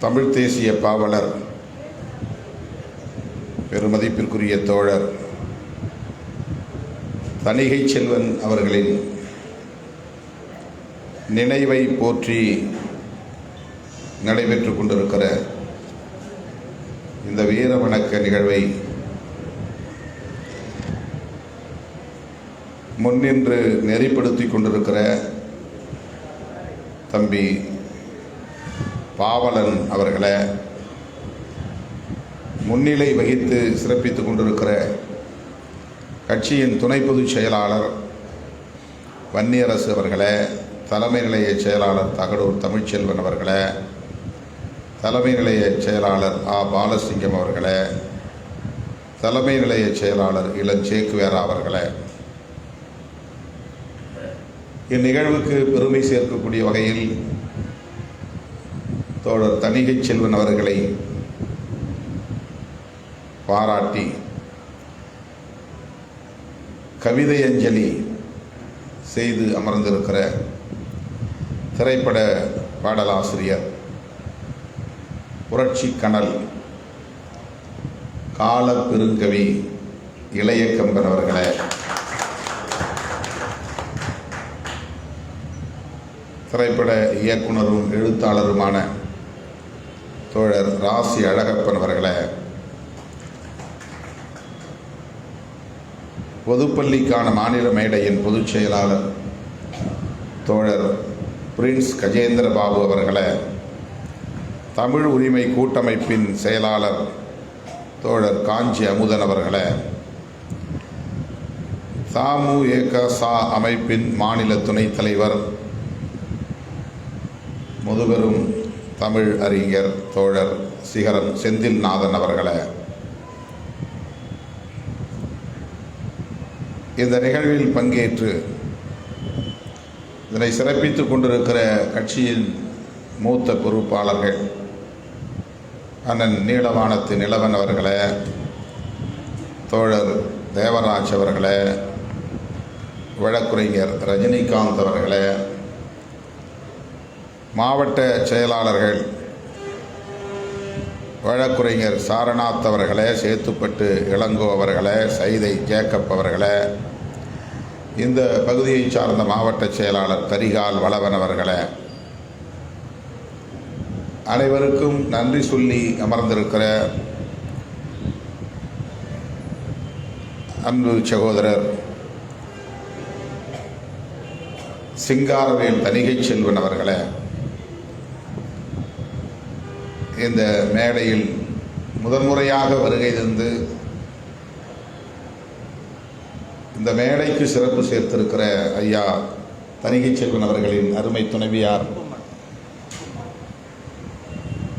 தமிழ் தேசிய பாவலர் பெருமதிப்பிற்குரிய தோழர் தணிகை செல்வன் அவர்களின் நினைவை போற்றி நடைபெற்று கொண்டிருக்கிற இந்த வீர வணக்க நிகழ்வை முன்னின்று நெறிப்படுத்தி கொண்டிருக்கிற தம்பி பாவலன் அவர்களை, முன்னிலை வகித்து சிறப்பித்துக் கொண்டிருக்கிற கட்சியின் துணை பொதுச் செயலாளர் வன்னியரசு அவர்களை, தலைமை நிலைய செயலாளர் தகடூர் தமிழ்ச்செல்வன் அவர்களை, தலைமை நிலைய செயலாளர் பாலசிங்கம் அவர்களை, தலைமை நிலைய செயலாளர் இளஞ்சேக்குவேரா அவர்களை, இந்நிகழ்வுக்கு பெருமை சேர்க்கக்கூடிய வகையில் தோழர் தணிகை செல்வன் அவர்களை பாராட்டி கவிதை அஞ்சலி செய்து அமர்ந்திருக்கிற திரைப்பட பாடலாசிரியர் புரட்சி கனல் கால பெருங்கவி இளையக்கம்பன் அவர்களை, திரைப்பட இயக்குனரும் எழுத்தாளருமான தோழர் ராசி அழகப்பன் அவர்களை, பொதுப்பள்ளிக்கான மாநில மேடையின் பொதுச் செயலாளர் தோழர் பிரின்ஸ் கஜேந்திர பாபு அவர்களை, தமிழ் உரிமை கூட்டமைப்பின் செயலாளர் தோழர் காஞ்சி அமுதன் அவர்களை, தமுக அமைப்பின் மாநில துணைத் தலைவர் முதுபெரும் தமிழ் அறிஞர் தோழர் சிகரம் செந்தில்நாதன் அவர்களை, இந்த நிகழ்வில் பங்கேற்று இதனை சிறப்பித்துக் கொண்டிருக்கிற கட்சியின் மூத்த பொறுப்பாளர்கள் அண்ணன் நீலவானத்து நிலவன் அவர்களை, தோழர் தேவராஜ் அவர்களை, வழக்குரைஞர் ரஜினிகாந்த் அவர்களை, மாவட்ட செயலாளர்கள் வழக்குரைஞர் சாரநாத் அவர்களை, சேத்துப்பட்டு இளங்கோ அவர்களை, சைதை ஜேக்கப் அவர்களை, இந்த பகுதியை சார்ந்த மாவட்ட செயலாளர் கரிகால் வளவன் அவர்களை, அனைவருக்கும் நன்றி சொல்லி அமர்ந்திருக்கிற அன்பு சகோதரர் சிங்காரவேல் தணிகை செல்வன் அவர்களை, இந்த மேடையில் முதன்முறையாக வருகை தந்து இந்த மேடைக்கு சிறப்பு சேர்த்திருக்கிற ஐயா தணிகை செல்வன் அவர்களின் அருமை துணைவியார்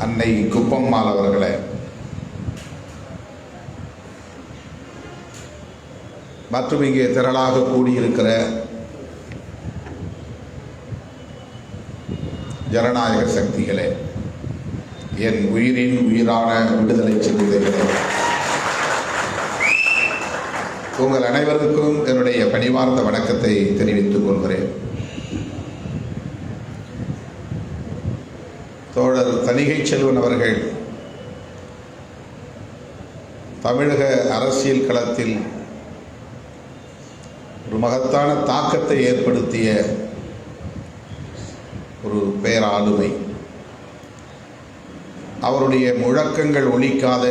அன்னை குப்பம்மாள் அவர்களை, மற்றும் இங்கே திரளாக கூடியிருக்கிற ஜனநாயக சக்திகளே, என் உயிரின் உயிரான விடுதலை சிறுத்தைகளே, உங்கள் அனைவருக்கும் என்னுடைய பணிவார்ந்த வணக்கத்தை தெரிவித்துக் கொள்கிறேன். தோழர் தணிகை செல்வன் அவர்கள் தமிழக அரசியல் களத்தில் ஒரு மகத்தான தாக்கத்தை ஏற்படுத்திய ஒரு பேராளுமை. அவருடைய முழக்கங்கள் ஒலிக்காத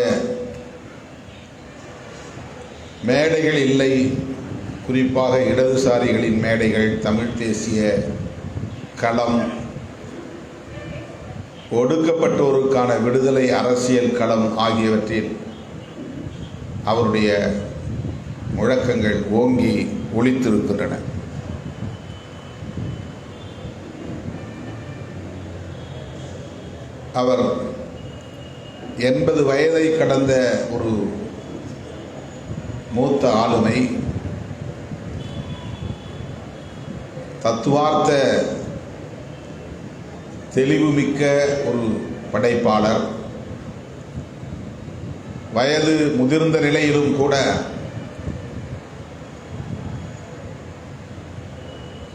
மேடைகள் இல்லை. குறிப்பாக இடதுசாரிகளின் மேடைகள், தமிழ் தேசிய களம், ஒடுக்கப்பட்டோருக்கான விடுதலை அரசியல் களம் ஆகியவற்றில் அவருடைய முழக்கங்கள் ஓங்கி ஒலித்திருக்கின்றன. அவர் 80 வயதை கடந்த ஒரு மூத்த ஆளுமை, தத்துவார்த்த தெளிவுமிக்க ஒரு படைப்பாளர். வயது முதிர்ந்த நிலையிலும் கூட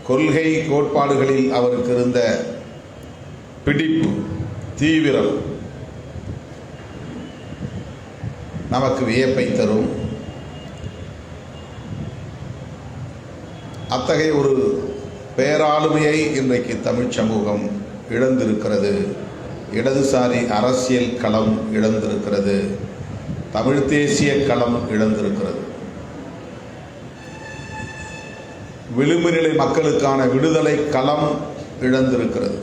கொள்கை கோட்பாடுகளில் அவருக்கு இருந்த பிடிப்பு, தீவிரம் நமக்கு வியப்பை தரும். அத்தகைய ஒரு பேராளுமையை இன்றைக்கு தமிழ் சமூகம் இழந்திருக்கிறது. இடதுசாரி அரசியல் களம் இழந்திருக்கிறது. தமிழ் தேசிய களம் இழந்திருக்கிறது. விளிம்புநிலை மக்களுக்கான விடுதலை களம் இழந்திருக்கிறது.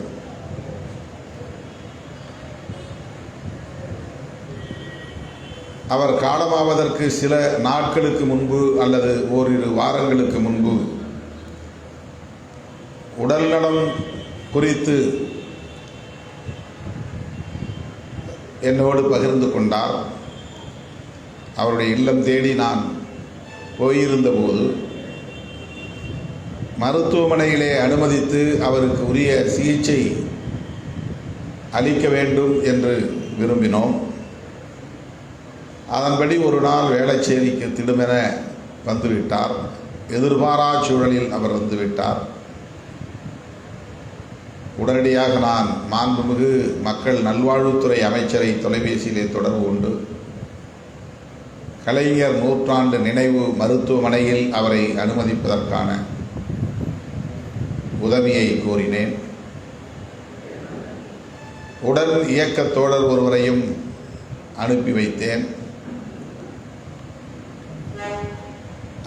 அவர் காலமாவதற்கு சில நாட்களுக்கு முன்பு அல்லது ஓரிரு வாரங்களுக்கு முன்பு உடல்நலம் குறித்து என்னோடு பகிர்ந்து கொண்டார். அவருடைய இல்லம் தேடி நான் போயிருந்தபோது மருத்துவமனையிலே அனுமதித்து அவருக்கு உரிய சிகிச்சை அளிக்க வேண்டும் என்று விரும்பினோம். அதன்படி ஒரு நாள் வேளச்சேரிக்கு திடுமென வந்துவிட்டார். எதிர்பாரா சூழலில் அவர் வந்துவிட்டார். உடனடியாக நான் மாண்புமிகு மக்கள் நல்வாழ்வுத்துறை அமைச்சரை தொலைபேசியிலே தொடர்பு கொண்டு கலைஞர் நூற்றாண்டு நினைவு மருத்துவமனையில் அவரை அனுமதிப்பதற்கான உதவியை கோரினேன். உடன் இயக்கத் தோழர் ஒருவரையும் அனுப்பி வைத்தேன்.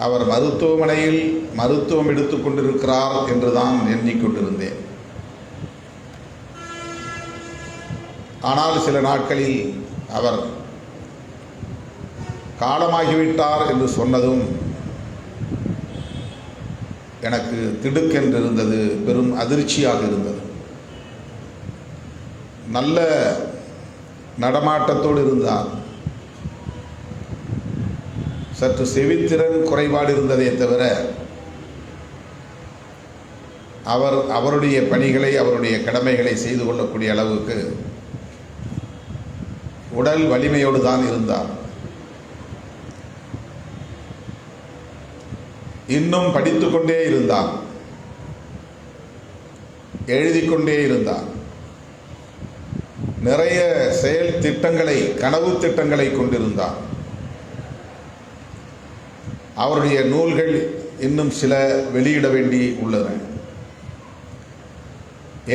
அவர் மருத்துவமனையில் மருத்துவம் எடுத்துக் கொண்டிருக்கிறார் என்றுதான் எண்ணிக்கொண்டிருந்தேன். ஆனால் சில நாட்களில் அவர் காலமாகிவிட்டார் என்று சொன்னதும் எனக்கு திடுக்கென்றிருந்தது. பெரும் அதிர்ச்சியாக இருந்தது. நல்ல நடமாட்டத்தோடு இருந்தார். சற்று செவித்திறன் குறைபாடு இருந்ததே தவிர அவருடைய பணிகளை அவருடைய கடமைகளை செய்து கொள்ளக்கூடிய அளவுக்கு உடல் வலிமையோடு தான் இருந்தார். இன்னும் படித்து கொண்டே இருந்தார். எழுதி கொண்டே இருந்தார். நிறைய செயல் திட்டங்களை, கனவு திட்டங்களை கொண்டிருந்தார். அவருடைய நூல்கள் இன்னும் சில வெளியிட வேண்டி உள்ளன.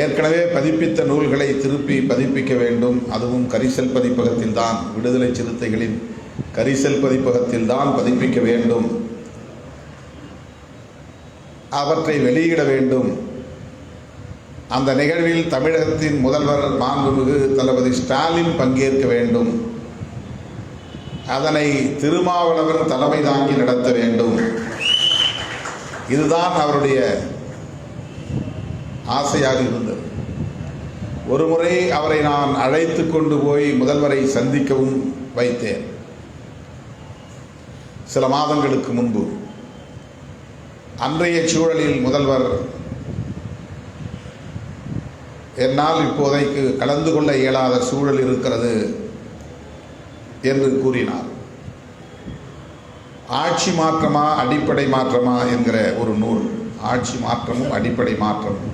ஏற்கனவே பதிப்பித்த நூல்களை திருப்பி பதிப்பிக்க வேண்டும். அதுவும் கரிசல் பதிப்பகத்தில் தான், விடுதலை சிறுத்தைகளின் கரிசல் பதிப்பகத்தில் தான் பதிப்பிக்க வேண்டும். அவற்றை வெளியிட வேண்டும். அந்த நிகழ்வில் தமிழகத்தின் முதல்வர் மாண்புமிகு தளபதி ஸ்டாலின் பங்கேற்க வேண்டும். அதனை திருமாவளவன் தலைமை தாங்கி நடத்த வேண்டும். இதுதான் அவருடைய ஆசையாக இருந்தது. ஒரு முறை அவரை நான் அழைத்து கொண்டு போய் முதல்வரை சந்திக்கவும் வைத்தேன். சில மாதங்களுக்கு முன்பு அன்றைய சூழலில் முதல்வர் என்னால் இப்போதைக்கு கலந்து கொள்ள இயலாத சூழல் இருக்கிறது என்று கூறினார். ஆட்சி மாற்றமா அடிப்படை மாற்றமா என்கிற ஒரு நூல், ஆட்சி மாற்றமும் அடிப்படை மாற்றமும்,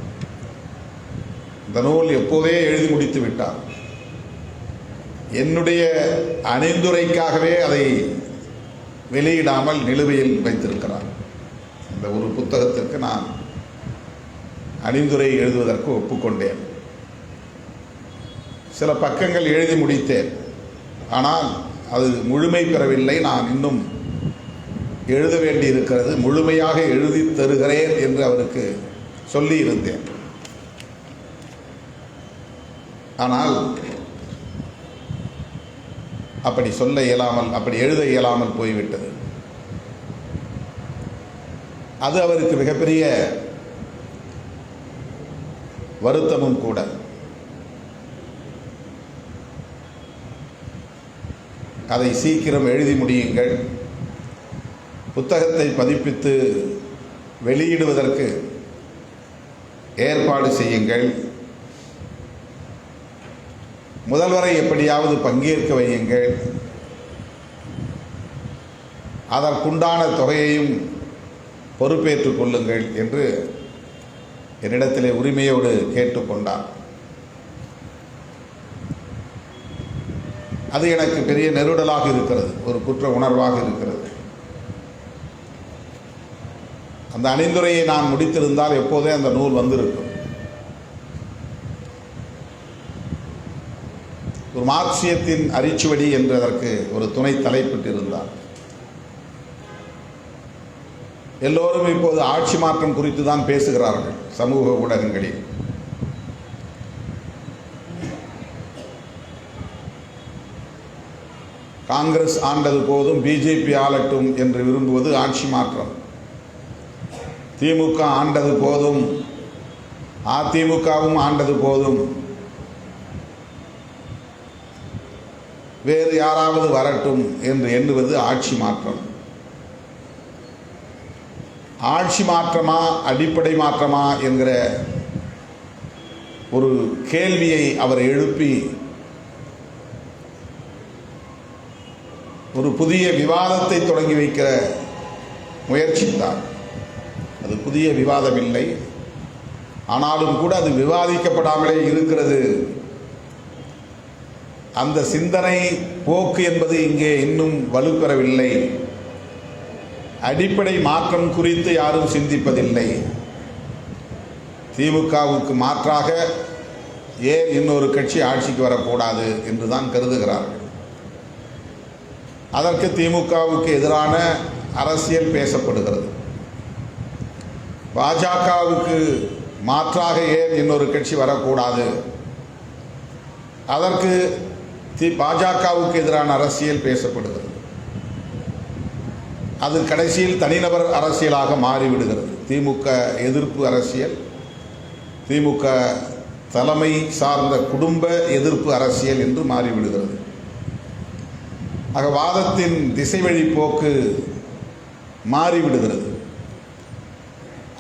இந்த நூல் எப்போதே எழுதி முடித்து விட்டார். என்னுடைய அணிந்துரைக்காகவே அதை வெளியிடாமல் நிலுவையில் வைத்திருக்கிறார். இந்த ஒரு புத்தகத்திற்கு நான் அணிந்துரை எழுதுவதற்கு ஒப்புக்கொண்டேன். சில பக்கங்கள் எழுதி முடித்தேன். ஆனால் அது முழுமை பெறவில்லை. நான் இன்னும் எழுத வேண்டி இருக்கிறது. முழுமையாக எழுதி தருகிறேன் என்று அவருக்கு சொல்லி இருந்தேன். ஆனால் அப்படி சொல்ல இயலாமல், அப்படி எழுத இயலாமல் போய்விட்டது. அது அவருக்கு மிகப்பெரிய வருத்தமும் கூட. அதை சீக்கிரம் எழுதி முடியுங்கள், புத்தகத்தை பதிப்பித்து வெளியிடுவதற்கு ஏற்பாடு செய்யுங்கள், முதல்வரை எப்படியாவது பங்கேற்க வையுங்கள், அதற்குண்டான தொகையையும் பொறுப்பேற்றுக் கொள்ளுங்கள் என்று என்னிடத்திலே உரிமையோடு கேட்டுக்கொண்டார். அது எனக்கு பெரிய நெருடலாக இருக்கிறது, ஒரு குற்ற உணர்வாக இருக்கிறது. அந்த அணிந்துரையை நான் முடித்திருந்தால் எப்போதே அந்த நூல் வந்திருக்கும். ஒரு மார்க்சியத்தின் அரிச்சுவடி என்றதற்கு ஒரு துணை தலைப்பிட்டிருந்தார். எல்லோரும் இப்போது ஆட்சி மாற்றம் குறித்து தான் பேசுகிறார்கள் சமூக ஊடகங்களில். காங்கிரஸ் ஆண்டது போதும், பிஜேபி ஆளட்டும் என்று விரும்புவது ஆட்சி மாற்றம். திமுக ஆண்டது போதும், அதிமுகவும் ஆண்டது போதும், வேறு யாராவது வரட்டும் என்று எண்ணுவது ஆட்சி மாற்றம். ஆட்சி மாற்றமா அடிப்படை மாற்றமா என்கிற ஒரு கேள்வியை அவர் எழுப்பி ஒரு புதிய விவாதத்தை தொடங்கி வைக்கிற முயற்சித்தார். அது புதிய விவாதம் இல்லை, ஆனாலும் கூட அது விவாதிக்கப்படாமலே இருக்கிறது. அந்த சிந்தனை போக்கு என்பது இங்கே இன்னும் வலுப்பெறவில்லை. அடிப்படை மாற்றம் குறித்து யாரும் சிந்திப்பதில்லை. திமுகவுக்கு மாற்றாக ஏன் இன்னொரு கட்சி ஆட்சிக்கு வரக்கூடாது என்றுதான் கருதுகிறார்கள். அதற்கு திமுகவுக்கு எதிரான அரசியல் பேசப்படுகிறது. பாஜகவுக்கு மாற்றாக ஏன் இன்னொரு கட்சி வரக்கூடாது, அதற்கு பாஜகவுக்கு எதிரான அரசியல் பேசப்படுகிறது. அது கடைசியில் தனிநபர் அரசியலாக மாறிவிடுகிறது. திமுக எதிர்ப்பு அரசியல், திமுக தலைமை சார்ந்த குடும்ப எதிர்ப்பு அரசியல் என்று மாறிவிடுகிறது. ஆக வாதத்தின் திசைவழி போக்கு மாறிவிடுகிறது.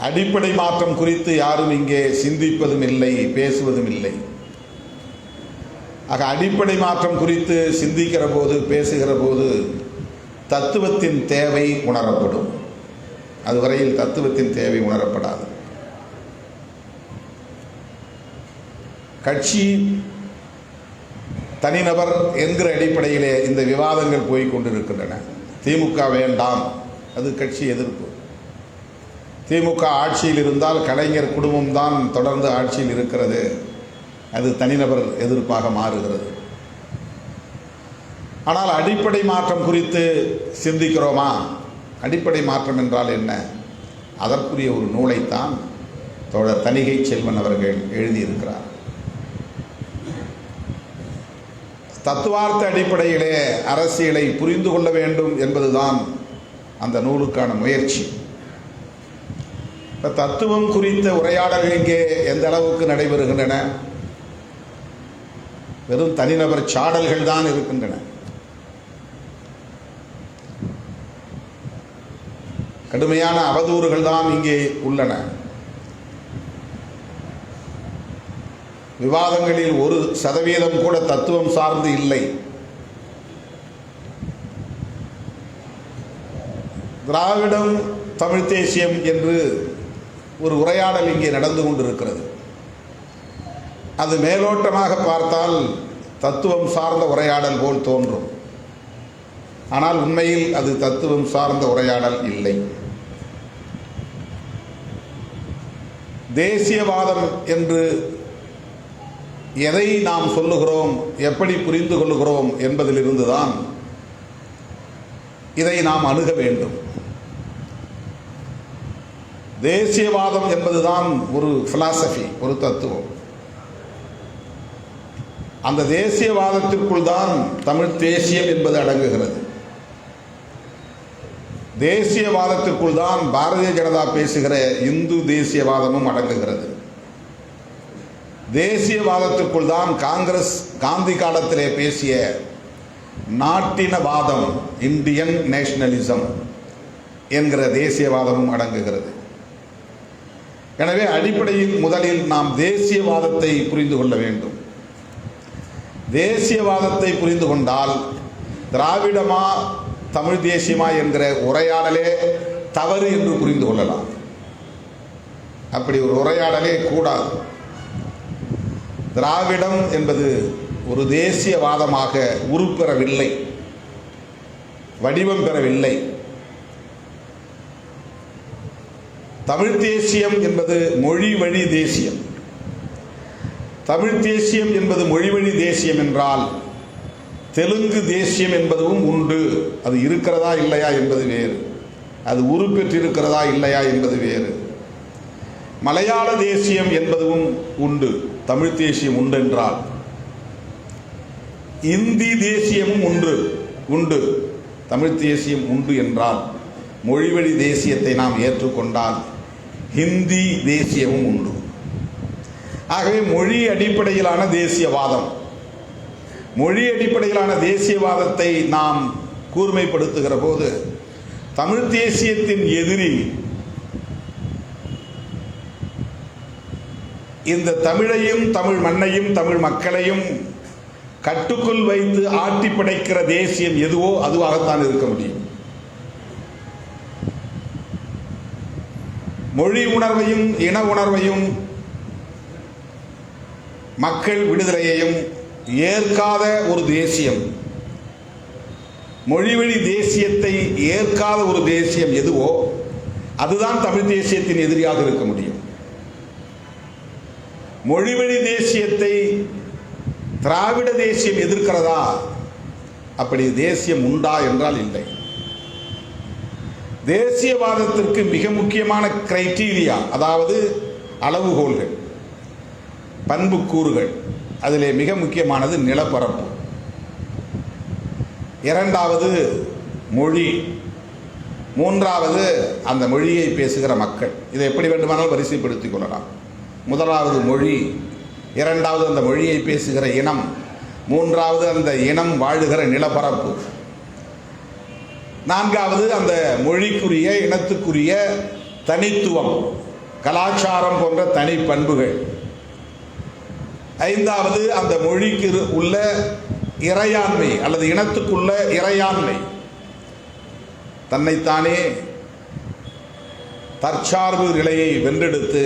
அடிப்படை மாற்றம் குறித்து யாரும் இங்கே சிந்திப்பதும் இல்லை, பேசுவதும் இல்லை. ஆக அடிப்படை மாற்றம் குறித்து சிந்திக்கிற போது, பேசுகிற போது தத்துவத்தின் தேவை உணரப்படும். அதுவரையில் தத்துவத்தின் தேவை உணரப்படாது. கட்சி, தனிநபர் என்கிற அடிப்படையிலே இந்த விவாதங்கள் போய் கொண்டிருக்கின்றன. திமுக வேண்டாம், அது கட்சி எதிர்ப்பு. திமுக ஆட்சியில் இருந்தால் கலைஞர் குடும்பம் தான் தொடர்ந்து ஆட்சியில் இருக்கிறது, அது தனிநபர் எதிர்ப்பாக மாறுகிறது. ஆனால் அடிப்படை மாற்றம் குறித்து சிந்திக்கிறோமா? அடிப்படை மாற்றம் என்றால் என்ன? அதற்குரிய ஒரு நூலைத்தான் தோழர் தணிகை செல்வன் அவர்கள் எழுதியிருக்கிறார். தத்துவார்த்த அடிப்படையிலே அரசியலை புரிந்து கொள்ள வேண்டும் என்பதுதான் அந்த நூலுக்கான முயற்சி. இப்போ தத்துவம் குறித்த உரையாடல்கள் இங்கே எந்த அளவுக்கு நடைபெறுகின்றன? வெறும் தனிநபர் சாடல்கள் தான் இருக்கின்றன. கடுமையான அவதூறுகள் தான் இங்கே உள்ளன. விவாதங்களில் 1% கூட தத்துவம் சார்ந்து இல்லை. திராவிடம் தமிழ் தேசியம் என்று ஒரு உரையாடல் இங்கே நடந்து கொண்டிருக்கிறது. அது மேலோட்டமாக பார்த்தால் தத்துவம் சார்ந்த உரையாடல் போல் தோன்றும். ஆனால் உண்மையில் அது தத்துவம் சார்ந்த உரையாடல் இல்லை. தேசியவாதம் என்று எதை நாம் சொல்லுகிறோம், எப்படி புரிந்து கொள்ளுகிறோம் என்பதிலிருந்துதான் இதை நாம் அணுக வேண்டும். தேசியவாதம் என்பதுதான் ஒரு பிலாசபி, ஒரு தத்துவம். அந்த தேசியவாதத்திற்குள் தான் தமிழ் தேசியம் என்பது அடங்குகிறது. தேசியவாதத்திற்குள் தான் பாரதிய ஜனதா பேசுகிற இந்து தேசியவாதமும் அடங்குகிறது. தேசியவாதத்திற்குள் தான் காங்கிரஸ் காந்தி காலத்திலே பேசிய நாட்டினவாதம், இந்தியன் நேஷனலிசம் என்கிற தேசியவாதமும் அடங்குகிறது. எனவே அடிப்படையில் முதலில் நாம் தேசியவாதத்தை புரிந்து கொள்ள வேண்டும். தேசியவாதத்தை புரிந்து கொண்டால் திராவிடமா தமிழ் தேசியமா என்கிற உரையாடலே தவறு என்று புரிந்து கொள்ளலாம். அப்படி ஒரு உரையாடலே கூடாது. திராவிடம் என்பது ஒரு தேசியவாதமாக உருப்பெறவில்லை, வடிவம் பெறவில்லை. தமிழ் தேசியம் என்பது மொழி வழி தேசியம். தமிழ் தேசியம் என்பது மொழி வழி தேசியம் என்றால் தெலுங்கு தேசியம் என்பதும் உண்டு. அது இருக்கிறதா இல்லையா என்பது வேறு, அது உருப்பெற்றிருக்கிறதா இல்லையா என்பது வேறு. மலையாள தேசியம் என்பதும் உண்டு. தமிழ் தேசியம் உண்டு என்றால் இந்தி தேசியமும் உண்டு. தமிழ் தேசியம் உண்டு என்றால் மொழிவழி தேசியத்தை நாம் ஏற்றுக்கொண்டால் ஹிந்தி தேசியமும் உண்டு. ஆகவே மொழி அடிப்படையிலான தேசியவாதம், மொழி அடிப்படையிலான தேசியவாதத்தை நாம் கூர்மைப்படுத்துகிற போது தமிழ் தேசியத்தின் எதிரி இந்த தமிழையும் தமிழ் மண்ணையும் தமிழ் மக்களையும் கட்டுக்குள் வைத்து ஆட்டி படைக்கிற தேசியம் எதுவோ அதுவாகத்தான் இருக்க முடியும். மொழி உணர்வையும் இன உணர்வையும் மக்கள் விடுதலையையும் ஏற்காத ஒரு தேசியம், மொழிவழி தேசியத்தை ஏற்காத ஒரு தேசியம் எதுவோ அதுதான் தமிழ் தேசியத்தின் எதிரியாக இருக்க முடியும். மொழிவழி தேசியத்தை திராவிட தேசியம் எதிர்க்கிறதா? அப்படி தேசியம் உண்டா என்றால் இல்லை. தேசியவாதத்திற்கு மிக முக்கியமான கிரைட்டீரியா, அதாவது அளவுகோல்கள், பண்புக்கூறுகள். அதிலே மிக முக்கியமானது நிலப்பரப்பு, இரண்டாவது மொழி, மூன்றாவது அந்த மொழியை பேசுகிற மக்கள். இதை எப்படி வேண்டுமானாலும் வரிசைப்படுத்திக் கொள்ளலாம். முதலாவது மொழி, இரண்டாவது அந்த மொழியை பேசுகிற இனம், மூன்றாவது அந்த இனம் வாழுகிற நிலப்பரப்பு, நான்காவது அந்த மொழிக்குரிய இனத்துக்குரிய தனித்துவம், கலாச்சாரம் போன்ற தனி பண்புகள், ஐந்தாவது அந்த மொழிக்கு உள்ள இறையாண்மை அல்லது இனத்துக்குள்ள இறையாண்மை, தன்னைத்தானே தற்சார்பு நிலையை வென்றெடுத்து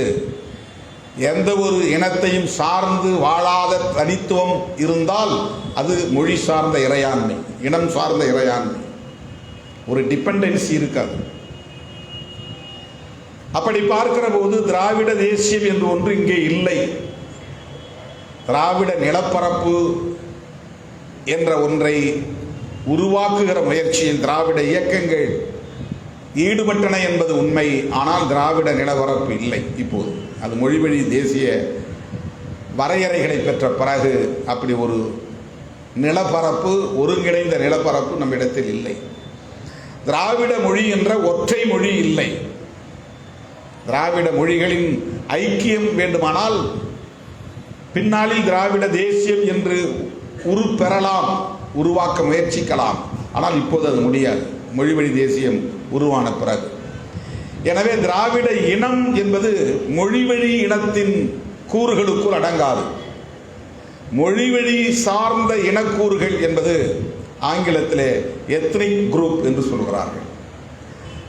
எந்த ஒரு இனத்தையும் சார்ந்து வாழாத தனித்துவம் இருந்தால் அது மொழி சார்ந்த இறையாண்மை, இனம் சார்ந்த இறையாண்மை. ஒரு டிபெண்டன்சி இருக்காது. அப்படி பார்க்கிற போது திராவிட தேசியம் என்று ஒன்று இங்கே இல்லை. திராவிட நிலப்பரப்பு என்ற ஒன்றை உருவாக்குகிற முயற்சியில் திராவிட இயக்கங்கள் ஈடுபட்டன என்பது உண்மை. ஆனால் திராவிட நிலப்பரப்பு இல்லை. இப்போது அது மொழிவழி தேசிய வரையறைகளை பெற்ற பிறகு அப்படி ஒரு நிலப்பரப்பு, ஒருங்கிணைந்த நிலப்பரப்பு நம்மிடத்தில் இல்லை. திராவிட மொழி என்ற ஒற்றை மொழி இல்லை. திராவிட மொழிகளின் ஐக்கியம் வேண்டுமானால் பின்னாளில் திராவிட தேசியம் என்று உருப்பெறலாம், உருவாக்க முயற்சிக்கலாம். ஆனால் இப்போது அது முடியாது, மொழிவழி தேசியம் உருவான பிறகு. எனவே திராவிட இனம் என்பது மொழிவழி இனத்தின் கூறுகளுக்குள் அடங்காது. மொழிவழி சார்ந்த இனக்கூறுகள் என்பது ஆங்கிலத்திலே எத்னிக் குரூப் என்று சொல்கிறார்கள்.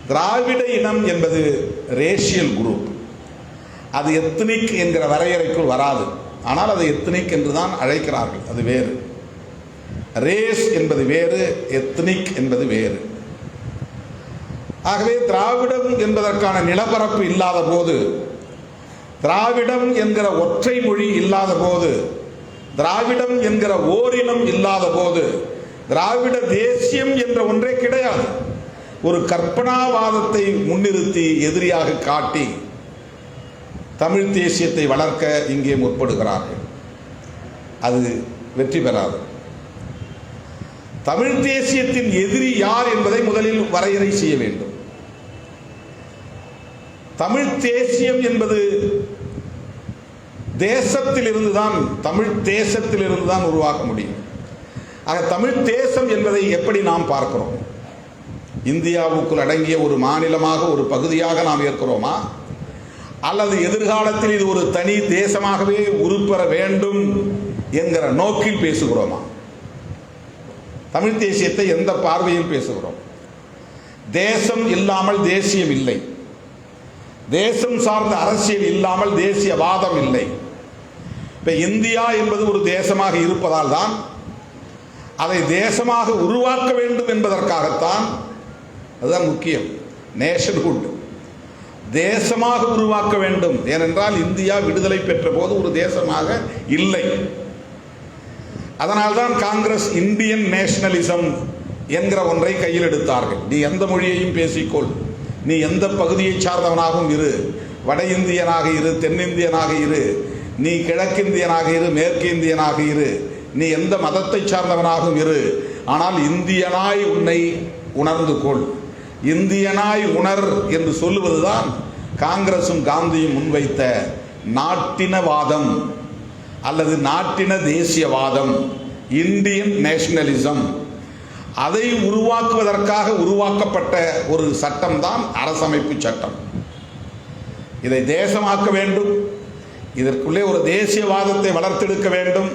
திராவிட இனம் என்பது ரேஷியல் குரூப். அது எத்னிக் என்கிற வரையறைக்குள் வராது. ஆனால் அதை எத்னிக் என்று தான் அழைக்கிறார்கள். அது வேறு. ரேஸ் என்பது வேறு, எத்னிக் என்பது வேறு. ஆகவே திராவிடம் என்பதற்கான நிலப்பரப்பு இல்லாத போது, திராவிடம் என்கிற ஒற்றை மொழி இல்லாத போது, திராவிடம் என்கிற ஓரினம் இல்லாத போது திராவிட தேசியம் என்ற ஒன்றே கிடையாது. ஒரு கற்பனாவாதத்தை முன்னிறுத்தி எதிரியாக காட்டி தமிழ் தேசியத்தை வளர்க்க இங்கே முற்படுகிறார்கள். அது வெற்றி பெறாது. தமிழ் தேசியத்தின் எதிரி யார் என்பதை முதலில் வரையறை செய்ய வேண்டும். தமிழ் தேசியம் என்பது தேசத்திலிருந்துதான், தமிழ் தேசத்திலிருந்துதான் உருவாக்க முடியும். ஆக தமிழ் தேசம் என்பதை எப்படி நாம் பார்க்கிறோம்? இந்தியாவுக்குள் அடங்கிய ஒரு மாநிலமாக, ஒரு பகுதியாக நாம் ஏற்கிறோமா? அல்லது எதிர்காலத்தில் இது ஒரு தனி தேசமாகவே உருப்பெற வேண்டும் என்கிற நோக்கில் பேசுகிறோமா? தமிழ் தேசியத்தை எந்த பார்வையில் பேசுகிறோம்? தேசம் இல்லாமல் தேசியம் இல்லை. தேசம் சார்ந்த அரசியல் இல்லாமல் தேசியவாதம் இல்லை. இப்போ இந்தியா என்பது ஒரு தேசமாக இருப்பதால் தான் அதை தேசமாக உருவாக்க வேண்டும் என்பதற்காகத்தான், அதுதான் முக்கியம், நேஷன்ஹுட் தேசமாக உருவாக்க வேண்டும். ஏனென்றால் இந்தியா விடுதலை பெற்ற போது ஒரு தேசமாக இல்லை. அதனால்தான் காங்கிரஸ் இந்தியன் நேஷனலிசம் என்கிற ஒன்றை கையில் எடுத்தார்கள். நீ எந்த மொழியையும் பேசிக்கொள், நீ எந்த பகுதியை சார்ந்தவனாகவும் இரு, வட இந்தியனாக இரு, தென்னிந்தியனாக இரு, நீ கிழக்கிந்தியனாக இரு, மேற்கு இந்தியனாக இரு, நீ எந்த மதத்தை சார்ந்தவனாகவும் இரு, ஆனால் இந்தியனாய் உன்னை உணர்ந்து கொள், இந்தியனாய் உணர் என்று சொல்லுவதுதான் காங்கிரசும் காந்தியும் முன்வைத்த நாட்டினவாதம் அல்லது நாட்டின தேசியவாதம், இந்தியன் நேஷனலிசம். அதை உருவாக்குவதற்காக உருவாக்கப்பட்ட ஒரு சட்டம் தான் அரசமைப்பு சட்டம். இதை தேசமாக்க வேண்டும், இதற்குள்ளே ஒரு தேசியவாதத்தை வளர்த்தெடுக்க வேண்டும்,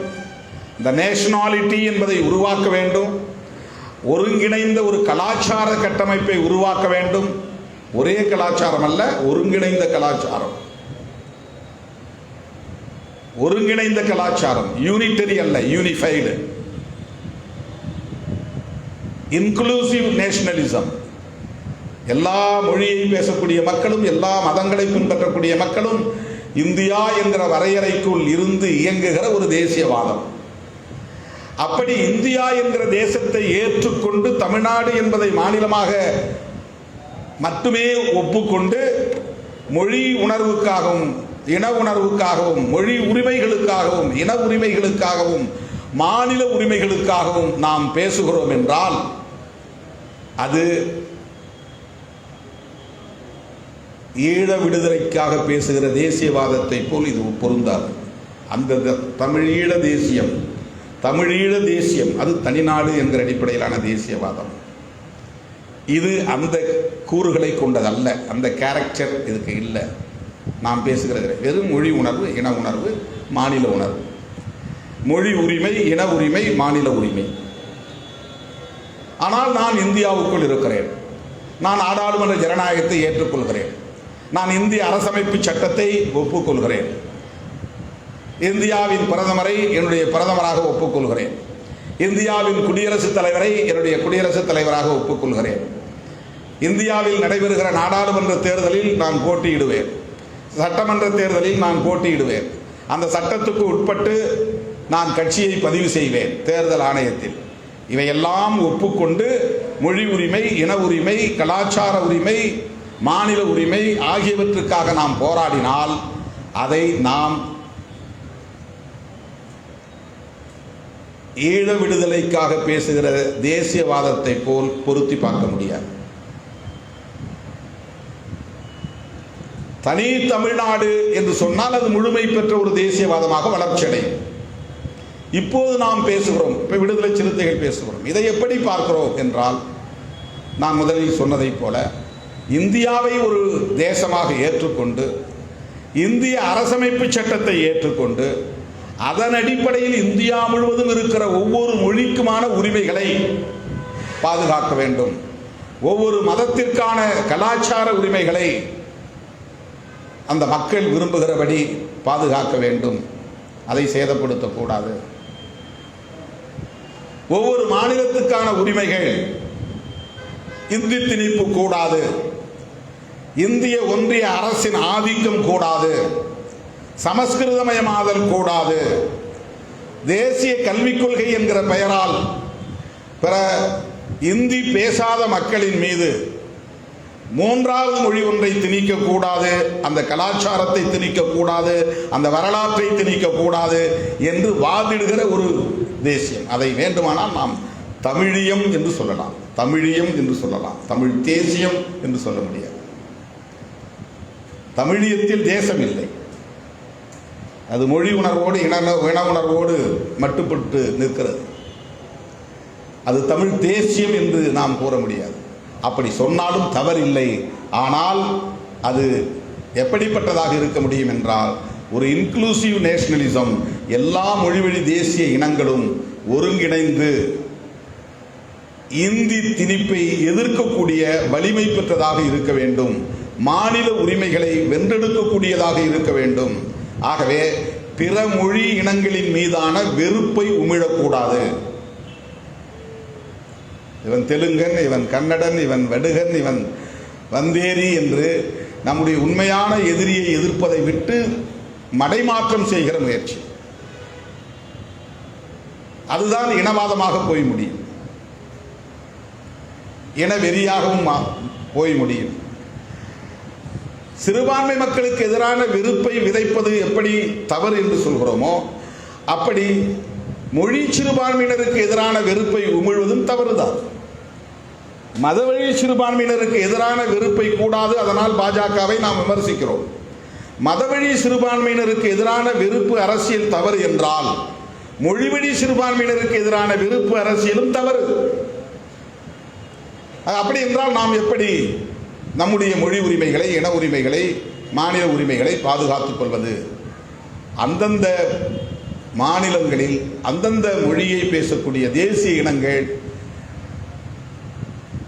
இந்த நேஷனாலிட்டி என்பதை உருவாக்க வேண்டும், ஒருங்கிணைந்த ஒரு கலாச்சார கட்டமைப்பை உருவாக்க வேண்டும். ஒரே கலாச்சாரம் அல்ல, ஒருங்கிணைந்த கலாச்சாரம், ஒருங்கிணைந்த கலாச்சாரம், யூனிட்டரி அல்ல, யூனிஃபைடு, இன்க்ளூசிவ் நேஷனலிசம். எல்லா மொழியை பேசக்கூடிய மக்களும் எல்லா மதங்களை பின்பற்றக்கூடிய மக்களும் இந்தியா என்கிற வரையறைக்குள் இருந்து இயங்குகிற ஒரு தேசியவாதம். அப்படி இந்தியா என்கிற தேசத்தை ஏற்றுக்கொண்டு தமிழ்நாடு என்பதை மாநிலமாக மட்டுமே ஒப்புக்கொண்டு மொழி உணர்வுக்காகவும் இன உணர்வுக்காகவும் மொழி உரிமைகளுக்காகவும் இன உரிமைகளுக்காகவும் மாநில உரிமைகளுக்காகவும் நாம் பேசுகிறோம் என்றால் அது ஈழ விடுதலைக்காக பேசுகிற தேசியவாதத்தை போல் இது பொருந்தாது. அந்த தமிழீழ தேசியம், தமிழீழ தேசியம் அது தனிநாடு என்கிற அடிப்படையிலான தேசியவாதம். இது அந்த கூறுகளை கொண்டதல்ல, அந்த கேரக்டர் இதுக்கு இல்லை. நாம் பேசுகிறது வெறும் மொழி உணர்வு, இன உணர்வு, மாநில உணர்வு, மொழி உரிமை, இன உரிமை, மாநில உரிமை. ஆனால் நான் இந்தியாவுக்குள் இருக்கிறேன், நான் நாடாளுமன்ற ஜனநாயகத்தை ஏற்றுக்கொள்கிறேன், நான் இந்திய அரசமைப்பு சட்டத்தை ஒப்புக்கொள்கிறேன், இந்தியாவின் பிரதமரை என்னுடைய பிரதமராக ஒப்புக்கொள்கிறேன், இந்தியாவின் குடியரசுத் தலைவரை என்னுடைய குடியரசுத் தலைவராக ஒப்புக்கொள்கிறேன், இந்தியாவில் நடைபெறுகிற நாடாளுமன்ற தேர்தலில் நான் போட்டியிடுவேன், சட்டமன்ற தேர்தலில் நான் போட்டியிடுவேன், அந்த சட்டத்துக்கு உட்பட்டு நான் கட்சியை பதிவு செய்வேன் தேர்தல் ஆணையத்தில். இவையெல்லாம் ஒப்புக்கொண்டு மொழி உரிமை, இன உரிமை, கலாச்சார உரிமை, மாநில உரிமை ஆகியவற்றுக்காக நாம் போராடினால் அதை நாம் ஈழ விடுதலைக்காக பேசுகிற தேசியவாதத்தை போல் பொருத்தி பார்க்க முடியாது. தனி தமிழ்நாடு என்று சொன்னால் அது முழுமை பெற்ற ஒரு தேசியவாதமாக வளர்ச்சி அடையும். இப்போது நாம் பேசுகிறோம், இப்போ விடுதலை சிறுத்தைகள் பேசுகிறோம். இதை எப்படி பார்க்கிறோம் என்றால், நான் முதலில் சொன்னதைப் போல இந்தியாவை ஒரு தேசமாக ஏற்றுக்கொண்டு இந்திய அரசமைப்பு சட்டத்தை ஏற்றுக்கொண்டு அதன் அடிப்படையில் இந்தியா முழுவதும் இருக்கிற ஒவ்வொரு மொழிக்குமான உரிமைகளை பாதுகாக்க வேண்டும், ஒவ்வொரு மதத்திற்கான கலாச்சார உரிமைகளை அந்த மக்கள் விரும்புகிறபடி பாதுகாக்க வேண்டும், அதை சேதப்படுத்தக்கூடாது, ஒவ்வொரு மாநிலத்துக்கான உரிமைகள் இந்தி திணிப்பு கூடாது, இந்திய ஒன்றிய அரசின் ஆதிக்கம் கூடாது, சமஸ்கிருதமயமாதல் கூடாது, தேசிய கல்விக் கொள்கை என்கிற பெயரால் பிற இந்தி பேசாத மக்களின் மீது மூன்றாவது மொழி ஒன்றை திணிக்கக்கூடாது, அந்த கலாச்சாரத்தை திணிக்கக்கூடாது, அந்த வரலாற்றை திணிக்கக்கூடாது என்று வாதிடுகிற ஒரு தேசியம். அதை வேண்டுமானால் நாம் தமிழியம் என்று சொல்லலாம், தமிழியம் என்று சொல்லலாம், தமிழ் தேசியம் என்று சொல்ல முடியாது. தமிழியத்தில் தேசம் இல்லை, அது மொழி உணர்வோடு இன உணர்வோடு மட்டுப்பட்டு நிற்கிறது. அது தமிழ் தேசியம் என்று நாம் கூற முடியாது. அப்படி சொன்னாலும் தவறில்லை. ஆனால் அது எப்படிப்பட்டதாக இருக்க முடியும் என்றால், ஒரு இன்க்ளூசிவ் நேஷனலிசம், எல்லா மொழிவழி தேசிய இனங்களும் ஒருங்கிணைந்து இந்தி திணிப்பை எதிர்க்கக்கூடிய வலிமை பெற்றதாக இருக்க வேண்டும், மாநில உரிமைகளை வென்றெடுக்கக்கூடியதாக இருக்க வேண்டும். ஆகவே பிற மொழி இனங்களின் மீதான வெறுப்பை உமிழக்கூடாது. இவன் தெலுங்கன், இவன் கன்னடன், இவன் வடுகன், இவன் வந்தேரி என்று நம்முடைய உண்மையான எதிரியை எதிர்ப்பதை விட்டு மடைமாற்றம் செய்கிற முயற்சி, அதுதான் இனவாதமாக போய் முடியும், இன வெறியாகவும் போய் முடியும். சிறுபான்மை மக்களுக்கு எதிரான வெறுப்பை விதைப்பது எப்படி தவறு என்று சொல்கிறோமோ, அப்படி மொழி சிறுபான்மையினருக்கு எதிரான வெறுப்பை உமிழ்வதும் தவறுதான். மதவழி சிறுபான்மையினருக்கு எதிரான வெறுப்பை கூடாது, அதனால் பாஜகவை நாம் விமர்சிக்கிறோம். மதவழி சிறுபான்மையினருக்கு எதிரான வெறுப்பு அரசியல் தவறு என்றால், மொழிவழி சிறுபான்மையினருக்கு எதிரான வெறுப்பு அரசியலும் தவறு. அப்படி என்றால் நாம் எப்படி நம்முடைய மொழி உரிமைகளை, இன உரிமைகளை, மாநில உரிமைகளை பாதுகாத்துக் கொள்வது? அந்தந்த மாநிலங்களில் அந்தந்த மொழியை பேசக்கூடிய தேசிய இனங்கள்,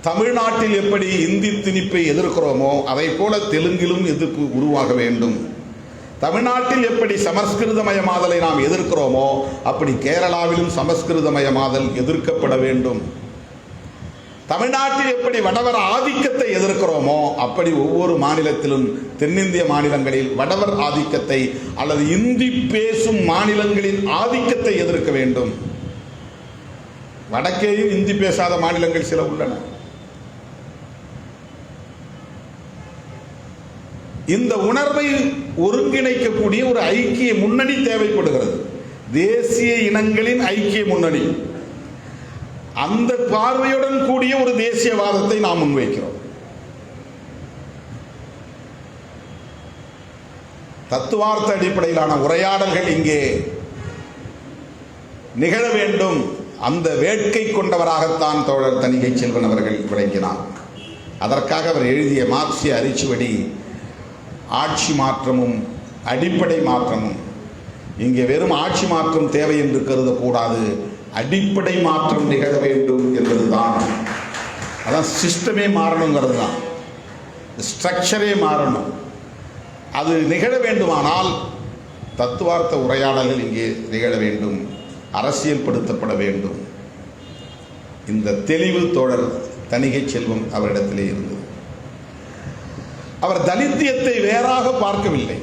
தமிழ்நாட்டில் எப்படி இந்தி திணிப்பை எதிர்க்கிறோமோ அதை போல தெலுங்கிலும் எதிர்ப்பு உருவாக வேண்டும். தமிழ்நாட்டில் எப்படி சமஸ்கிருதமயமாதலை நாம் எதிர்க்கிறோமோ அப்படி கேரளாவிலும் சமஸ்கிருதமயமாதல் எதிர்க்கப்பட வேண்டும். தமிழ்நாட்டில் எப்படி வடவர் ஆதிக்கத்தை எதிர்க்கிறோமோ அப்படி ஒவ்வொரு மாநிலத்திலும், தென்னிந்திய மாநிலங்களில் வடவர் ஆதிக்கத்தை அல்லது இந்தி பேசும் மாநிலங்களின் ஆதிக்கத்தை எதிர்க்க வேண்டும். வடக்கேயும் இந்தி பேசாத மாநிலங்கள் சில உள்ளன. இந்த உணர்வை ஒருங்கிணைக்கக்கூடிய ஒரு ஐக்கிய முன்னணி தேவைப்படுகிறது, தேசிய இனங்களின் ஐக்கிய முன்னணி. அந்த பார்வையுடன் கூடிய ஒரு தேசியவாதத்தை நாம் முன்வைக்கிறோம். தத்துவார்த்த அடிப்படையிலான உரையாடல்கள் இங்கே நிகழ வேண்டும். அந்த வேட்கை கொண்டவராகத்தான் தோழர் தணிகை செல்வன் அவர்கள் விளங்கினார். அதற்காக அவர் எழுதிய மார்க்சிய அரிச்சுவடி ஆட்சி மாற்றமும் அடிப்படை மாற்றமும். இங்கே வெறும் ஆட்சி மாற்றம் தேவை என்று கருதக்கூடாது, அடிப்படை மாற்றம் நிகழ வேண்டும் என்பதுதான். அதான் சிஸ்டமே மாறணுங்கிறது தான், ஸ்ட்ரக்சரே மாறணும். அது நிகழ வேண்டுமானால் தத்துவார்த்த உரையாடல்கள் இங்கே நிகழ வேண்டும், அரசியல் படுத்தப்பட வேண்டும். இந்த தெளிவு தோழர் தணிகை செல்வம் அவரிடத்திலே இருந்தது. அவர் தலித்தியத்தை வேறாக பார்க்கவில்லை,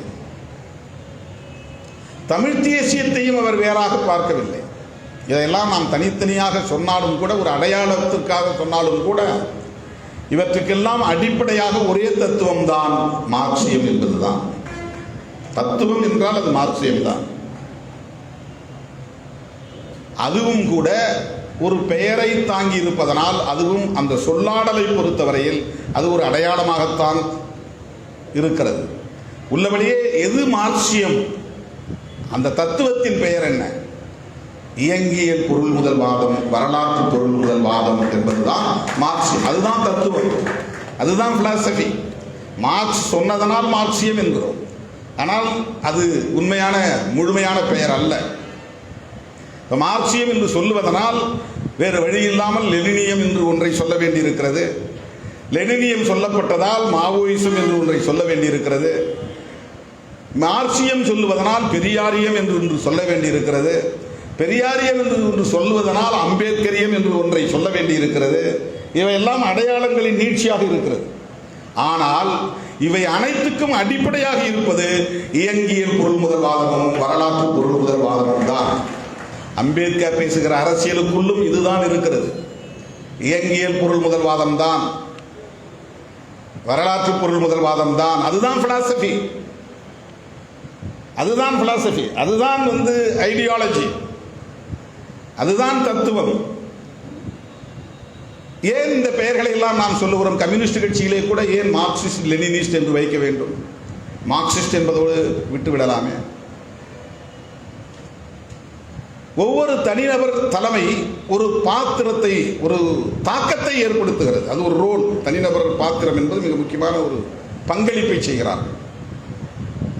தமிழ் தேசியத்தையும் அவர் வேறாக பார்க்கவில்லை. இதையெல்லாம் நாம் தனித்தனியாக சொன்னாலும் கூட, ஒரு அடையாளத்திற்காக சொன்னாலும் கூட, இவற்றுக்கெல்லாம் அடிப்படையாக ஒரே தத்துவம் தான் மார்க்சியம் என்பதுதான். தத்துவம் என்றால் அது மார்க்சியம் தான். அதுவும் கூட ஒரு பெயரை தாங்கி இருப்பதனால், அதுவும் அந்த சொல்லாடலை பொறுத்தவரையில் அது ஒரு அடையாளமாகத்தான் இருக்கிறது. உள்ளபடியே எது மார்க்சியம், அந்த தத்துவத்தின் பெயர் என்ன? இயங்கியல் பொருள் முதல் வாதம், வரலாற்று பொருள் முதல் வாதம் என்பதுதான் மார்க்சியம். அதுதான் தத்துவம், அதுதான் பிலாசபி. மார்க்ஸ் சொன்னதனால் மார்க்சியம் என்கிறோம், ஆனால் அது உண்மையான முழுமையான பெயர் அல்ல. மார்க்சியம் என்று சொல்லுவதனால் வேறு வழி இல்லாமல் லெனினியம் என்று ஒன்றை சொல்ல வேண்டியிருக்கிறது. லெனினியம் சொல்லப்பட்டதால் மாவோயிசம் என்று ஒன்றை சொல்ல வேண்டியிருக்கிறது. மார்க்சியம் சொல்லுவதனால் பெரியாரியம் என்று ஒன்று சொல்ல வேண்டியிருக்கிறது. பெரியாரியம் என்று ஒன்று சொல்லுவதனால் அம்பேத்கரியம் என்று ஒன்றை சொல்ல வேண்டியிருக்கிறது. இவையெல்லாம் அடையாளங்களின் நீட்சியாக இருக்கிறது. ஆனால் இவை அனைத்துக்கும் அடிப்படையாக இருப்பது இயங்கியல் பொருள் முதல் வாதமும் வரலாற்று பொருள் முதல் வாதமும் தான். அம்பேத்கர் பேசுகிற அரசியலுக்குள்ளும் இதுதான் இருக்கிறது. இயங்கியல் பொருள் முதல் வாதம் தான், வரலாற்று பொருள் முதல் வாதம் தான். அதுதான் பிலாசபி, அதுதான் பிலாசபி, அதுதான் ஐடியாலஜி, அதுதான் தத்துவம். ஏன் இந்த பெயர்களை எல்லாம் நாம் சொல்லுகிறோம்? கம்யூனிஸ்ட் கட்சியிலே கூட ஏன் மார்க்சிஸ்ட் லெனினிஸ்ட் என்று வைக்க வேண்டும்? மார்க்சிஸ்ட் என்பதோடு விட்டுவிடலாமே. ஒவ்வொரு தனிநபர் தலைமை ஒரு பாத்திரத்தை, ஒரு தாக்கத்தை ஏற்படுத்துகிறது. அது ஒரு ரோல். தனிநபர் பாத்திரம் என்பது மிக முக்கியமான ஒரு பங்களிப்பை செய்கிறார்.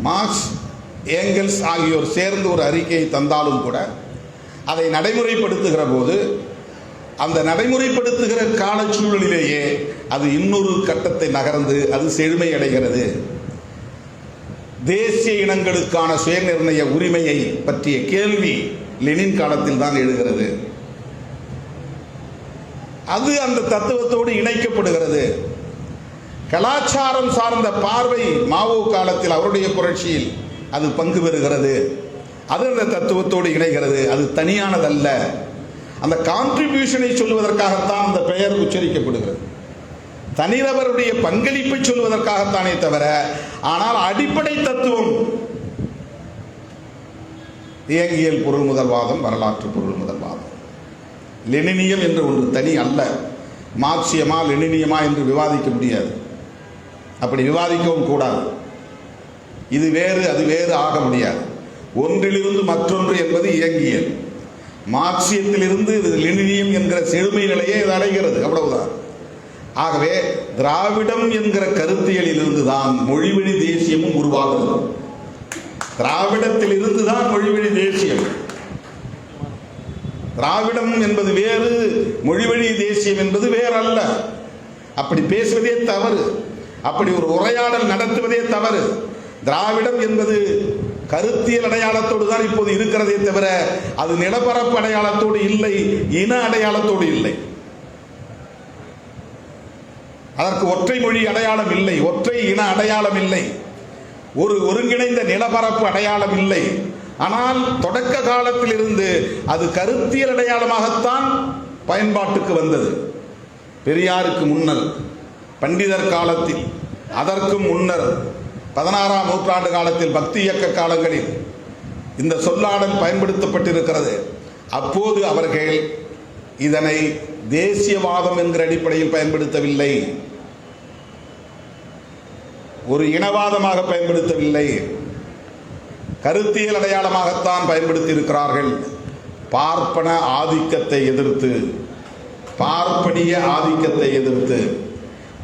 மார்க்ஸ், ஏங்கல்ஸ் ஆகியோர் சேர்ந்து ஒரு அறிக்கையை தந்தாலும் கூட அதை நடைமுறைப்படுத்துகிற போது, அந்த நடைமுறைப்படுத்துகிற காலச்சூழலிலேயே அது இன்னொரு கட்டத்தை நகர்ந்து அது செழுமை அடைகிறது. தேசிய இனங்களுக்கான சுயநிர்ணய உரிமையை பற்றிய கேள்வி லெனின் காலத்தில் தான் எழுகிறது. அது அந்த தத்துவத்தோடு இணைக்கப்படுகிறது. கலாச்சாரம் சார்ந்த பார்வை மாவோ காலத்தில் அவருடைய புரட்சியில் அது பங்கு பெறுகிறது. அது அந்த தத்துவத்தோடு இணைகிறது. அது தனியானதல்ல. அந்த கான்ட்ரிபியூஷனை சொல்வதற்காகத்தான் அந்த பெயர் உச்சரிக்கப்படுகிறது. தனிநபருடைய பங்களிப்பை சொல்வதற்காகத்தானே தவிர, ஆனால் அடிப்படை தத்துவம் இயங்கியல் பொருள் முதல்வாதம், வரலாற்று பொருள் முதல்வாதம். லெனினியம் என்று ஒன்று தனி அல்ல. மார்க்சியமா லெனினியமா என்று விவாதிக்க முடியாது. அப்படி விவாதிக்கவும் கூடாது. இது வேறு அது வேறு ஆக முடியாது. ஒன்றிலிருந்து மற்றொன்று என்பது இயங்கியல். மார்க்சியத்திலிருந்து இது லெனினியம் என்கிற செழுமை நிலையை இது அடைகிறது, அவ்வளவுதான். ஆகவே திராவிடம் என்கிற கருத்தியலிலிருந்து தான் மொழிவழி தேசியமும் உருவாகிறது. திராவிடத்தில் இருந்து தான் மொழிவழி தேசியம். திராவிடம் என்பது வேறு, மொழிவழி தேசியம் என்பது வேறல்ல. அப்படி பேசுவதே தவறு. அப்படி ஒரு உரையாடல் நடத்துவதே தவறு. திராவிடம் என்பது கருத்தியல் அடையாளத்தோடு தான் இப்போது இருக்கிறதே தவிர, அது நிலப்பரப்பு அடையாளத்தோடு இல்லை, இன அடையாளத்தோடு இல்லை. அதற்கு ஒற்றை மொழி அடையாளம் இல்லை, ஒற்றை இன அடையாளம் இல்லை, ஒரு ஒருங்கிணைந்த நிலப்பரப்பு அடையாளம் இல்லை. ஆனால் தொடக்க காலத்தில் இருந்து அது கருத்தியல் அடையாளமாகத்தான் பயன்பாட்டுக்கு வந்தது. பெரியாருக்கு முன்னர், பண்டிதர் காலத்தில், அதற்கும் முன்னர் 16ஆம் நூற்றாண்டு காலத்தில், பக்தி இயக்க காலங்களில் இந்த சொல்லாடல் பயன்படுத்தப்பட்டிருக்கிறது. அப்போது அவர்கள் இதனை தேசியவாதம் என்கிற அடிப்படையில் பயன்படுத்தவில்லை, ஒரு இனவாதமாக பயன்படுத்தவில்லை, கருத்தியல் அடையாளமாகத்தான் பயன்படுத்தி இருக்கிறார்கள். பார்ப்பன ஆதிக்கத்தை எதிர்த்து, பார்ப்பனிய ஆதிக்கத்தை எதிர்த்து.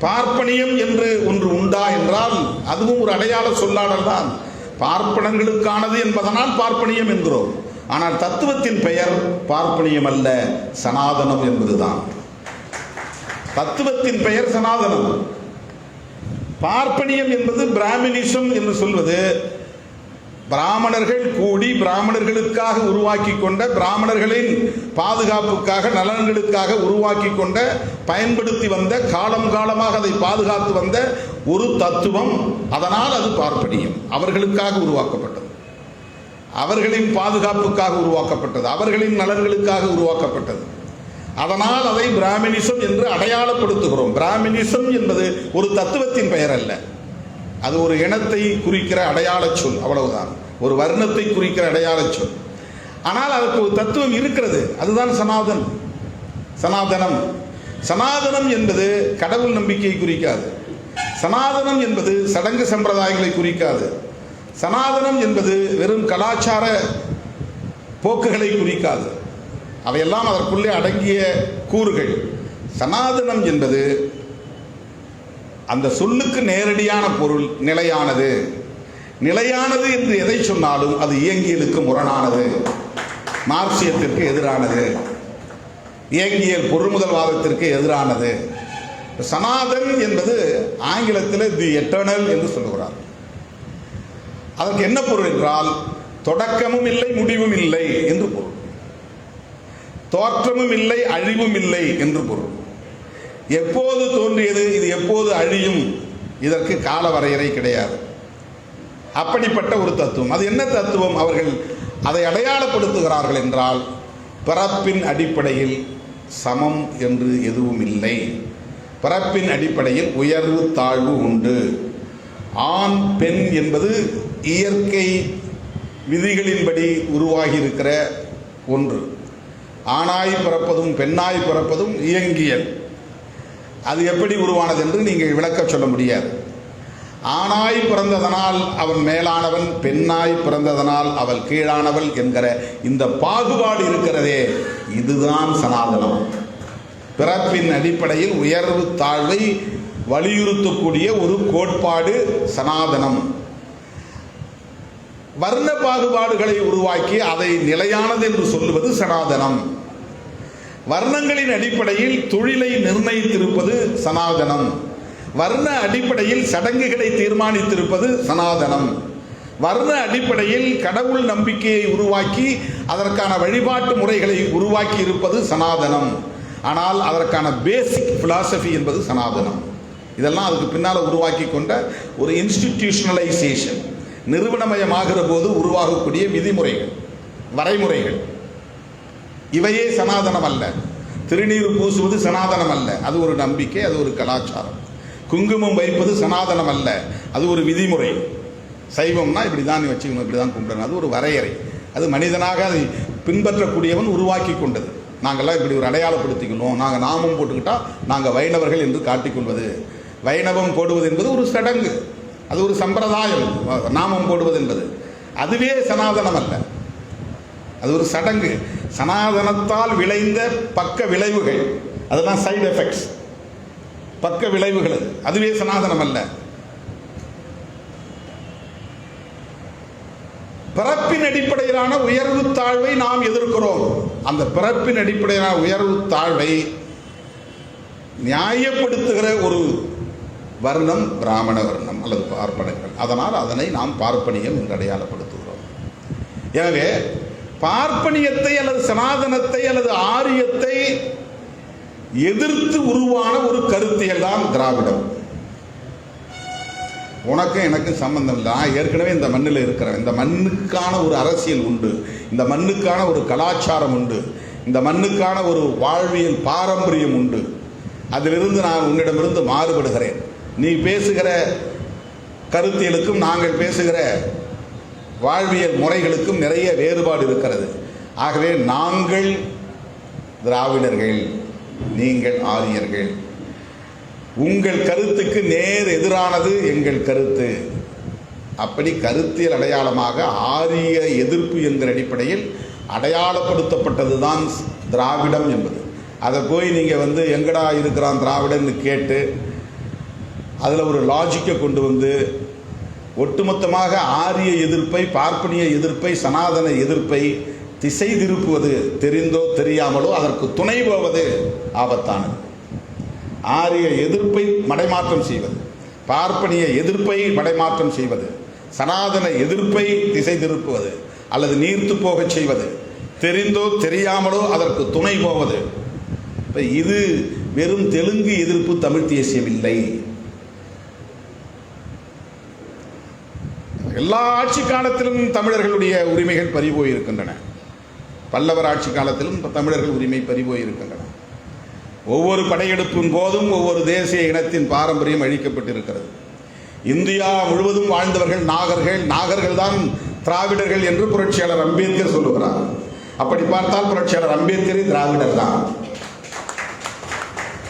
பார்ப்பனியம் என்று ஒன்று உண்டா என்றால் அதுவும் ஒரு அடையாள சொல்லாடல் தான். பார்ப்பனங்களுக்கானது என்பதனால் பார்ப்பனியம் என்கிறோம். ஆனால் தத்துவத்தின் பெயர் பார்ப்பனியம் அல்ல, சனாதனம் என்பதுதான். தத்துவத்தின் பெயர் சனாதனம். பார்ப்பனியம் என்பது பிராமணிசம் என்று சொல்வது பிராமணர்கள் கூடி பிராமணர்களுக்காக உருவாக்கி கொண்ட, பிராமணர்களின் பாதுகாப்புக்காக நலன்களுக்காக உருவாக்கி கொண்ட, பயன்படுத்தி வந்த, காலம் காலமாக அதை பாதுகாத்து வந்த ஒரு தத்துவம். அதனால் அது பார்ப்பனியம். அவர்களுக்காக உருவாக்கப்பட்டது, அவர்களின் பாதுகாப்புக்காக உருவாக்கப்பட்டது, அவர்களின் நலன்களுக்காக உருவாக்கப்பட்டது. அதனால் அதை பிராமணிசம் என்று அடையாளப்படுத்துகிறோம். பிராமணிசம் என்பது ஒரு தத்துவத்தின் பெயர் அல்ல, அது ஒரு இனத்தை குறிக்கிற அடையாள சொல், அவ்வளவுதான். ஒரு வர்ணத்தை குறிக்கிற அடையாள சொல். ஆனால் அதுக்கு ஒரு தத்துவம் இருக்கிறது, அதுதான் சனாதனம். சனாதனம் சனாதனம் என்பது கடவுள் நம்பிக்கையை குறிக்காது. சனாதனம் என்பது சடங்கு சம்பிரதாயங்களை குறிக்காது. சனாதனம் என்பது வெறும் கலாச்சார போக்குகளை குறிக்காது. அவையெல்லாம் அதற்குள்ளே அடங்கிய கூறுகள். சனாதனம் என்பது அந்த சொல்லுக்கு நேரடியான பொருள் நிலையானது. நிலையானது என்று எதை சொன்னாலும் அது இயங்கியலுக்கு முரணானது, மார்க்சியத்திற்கு எதிரானது, இயங்கியல் பொருள் முதல்வாதத்திற்கு எதிரானது. சனாதன் என்பது ஆங்கிலத்தில் தி எட்டர்னல் என்று சொல்லுகிறார். அதற்கு என்ன பொருள் என்றால், தொடக்கமும் இல்லை முடிவும் இல்லை என்று பொருள். தோற்றமும் இல்லை அழிவும் இல்லை என்று பொருள். எப்போது தோன்றியது, இது எப்போது அழியும், இதற்கு கால வரையறை கிடையாது. அப்படிப்பட்ட ஒரு தத்துவம். அது என்ன தத்துவம்? அவர்கள் அதை அடையாளப்படுத்துகிறார்கள் என்றால், பிறப்பின் அடிப்படையில் சமம் என்று எதுவும் இல்லை, பிறப்பின் அடிப்படையில் உயர்வு தாழ்வு உண்டு. ஆண் பெண் என்பது இயற்கை விதிகளின்படி உருவாகி இருக்கிற ஒன்று. ஆணாய் பிறப்பதும் பெண்ணாய் பிறப்பதும் இயங்கியல். அது எப்படி உருவானது என்று நீங்கள் விளக்க சொல்ல முடியாது. ஆணாய் பிறந்ததனால் அவன் மேலானவன், பெண்ணாய் பிறந்ததனால் அவள் கீழானவள் என்கிற இந்த பாகுபாடு இருக்கிறதே, இதுதான் சனாதனம். பிறப்பின் அடிப்படையில் உயர்வு தாழ்வை வலியுறுத்தக்கூடிய ஒரு கோட்பாடு சனாதனம். வர்ண பாகுபாடுகளை உருவாக்கி அதை நிலையானது என்று சொல்லுவது சனாதனம். வர்ணங்களின் அடிப்படையில் தொழிலை நிர்ணயித்திருப்பது சனாதனம். வர்ண அடிப்படையில் சடங்குகளை தீர்மானித்திருப்பது சனாதனம். வர்ண அடிப்படையில் கடவுள் நம்பிக்கையை உருவாக்கி அதற்கான வழிபாட்டு முறைகளை உருவாக்கி இருப்பது சனாதனம். ஆனால் அதற்கான பேசிக் பிலாசபி என்பது சனாதனம். இதெல்லாம் அதுக்கு பின்னால் உருவாக்கி கொண்ட ஒரு இன்ஸ்டிடியூஷனலைசேஷன், நிறுவனமயமாகிற போது உருவாகக்கூடிய விதிமுறைகள், வரைமுறைகள், இவையே சனாதனம் அல்ல. திருநீர் பூசுவது சனாதனம் அல்ல, அது ஒரு நம்பிக்கை, அது ஒரு கலாச்சாரம். குங்குமம் வைப்பது சனாதனம் அல்ல, அது ஒரு விதிமுறை. சைவம்னா இப்படி தான் வச்சுக்கணும், இப்படி தான் கும்பிடணும், அது ஒரு வரையறை. அது மனிதனாக அதை பின்பற்றக்கூடியவன் உருவாக்கி கொண்டது. நாங்கள்லாம் இப்படி ஒரு அடையாளப்படுத்திக்கணும், நாங்கள் நாமம் போட்டுக்கிட்டால் நாங்கள் வைணவர்கள் என்று காட்டிக்கொள்வது. வைணவம் போடுவது என்பது ஒரு சடங்கு, அது ஒரு சம்பிரதாயம். நாமம் போடுவது என்பது அதுவே சனாதனம் அல்ல, அது ஒரு சடங்கு. சனாதனத்தால் விளைந்த பக்க விளைவுகள், அதுதான் சைடு எஃபெக்ட்ஸ், பக்க விளைவுகள், அதுவே சனாதனம் அல்ல. பிறப்பின் அடிப்படையிலான உயர்வு தாழ்வை நாம் எதிர்க்கிறோம். அந்த பிறப்பின் அடிப்படையிலான உயர்வு தாழ்வை நியாயப்படுத்துகிற ஒரு வர்ணம் பிராமண வர்ணம் அல்லது பார்ப்பனர்கள். அதனால் அதனை நாம் பார்ப்பனியம் என்று அடையாளப்படுத்துகிறோம். எனவே பார்ப்பனியத்தை அல்லது சனாதனத்தை அல்லது ஆரியத்தை எதிர்த்து உருவான ஒரு கருத்தியல் தான் திராவிடம். உனக்கும் எனக்கும் சம்பந்தம் இல்லை, நான் ஏற்கனவே இந்த மண்ணில் இருக்கிறேன், இந்த மண்ணுக்கான ஒரு அரசியல் உண்டு, இந்த மண்ணுக்கான ஒரு கலாச்சாரம் உண்டு, இந்த மண்ணுக்கான ஒரு வாழ்வியல் பாரம்பரியம் உண்டு, அதிலிருந்து நான் உன்னிடமிருந்து மாறுபடுகிறேன். நீ பேசுகிற கருத்தியலுக்கும் நாங்கள் பேசுகிற வாழ்வியல் முறைகளுக்கும் நிறைய வேறுபாடு இருக்கிறது. ஆகவே நாங்கள் திராவிடர்கள், நீங்கள் ஆரியர்கள். உங்கள் கருத்துக்கு நேர் எதிரானது எங்கள் கருத்து. அப்படி கருத்தியல் அடையாளமாக ஆரிய எதிர்ப்பு என்கிற அடிப்படையில் அடையாளப்படுத்தப்பட்டது தான் திராவிடம் என்பது. அதை போய் நீங்கள் எங்கடா இருக்கிறான் திராவிடன்னு கேட்டு அதில் ஒரு லாஜிக்கை கொண்டு வந்து ஒட்டுமொத்தமாக ஆரிய எதிர்ப்பை, பார்ப்பனிய எதிர்ப்பை, சனாதன எதிர்ப்பை திசை திருப்புவது, தெரிந்தோ தெரியாமலோ அதற்கு துணை போவது ஆபத்தானது. ஆரிய எதிர்ப்பை மடைமாற்றம் செய்வது, பார்ப்பனிய எதிர்ப்பை மடைமாற்றம் செய்வது, சனாதன எதிர்ப்பை திசை திருப்புவது அல்லது நீர்த்து போகச் செய்வது, தெரிந்தோ தெரியாமலோ அதற்கு துணை போவது. இது வெறும் தெலுங்கு எதிர்ப்பு தமிழ் தேசியம் இல்லை. எல்லா ஆட்சி காலத்திலும் தமிழர்களுடைய உரிமைகள் பறிபோயிருக்கின்றன. பல்லவர் ஆட்சி காலத்திலும் தமிழர்கள் உரிமை பறிபோயிருக்கின்றன. ஒவ்வொரு படையெடுப்பின் போதும் ஒவ்வொரு தேசிய இனத்தின் பாரம்பரியம் அழிக்கப்பட்டிருக்கிறது. இந்தியா முழுவதும் வாழ்ந்தவர்கள் நாகர்கள் தான் திராவிடர்கள் என்று புரட்சியாளர் அம்பேத்கர் சொல்லுகிறார். அப்படி பார்த்தால் புரட்சியாளர் அம்பேத்கர் திராவிடர் தான்.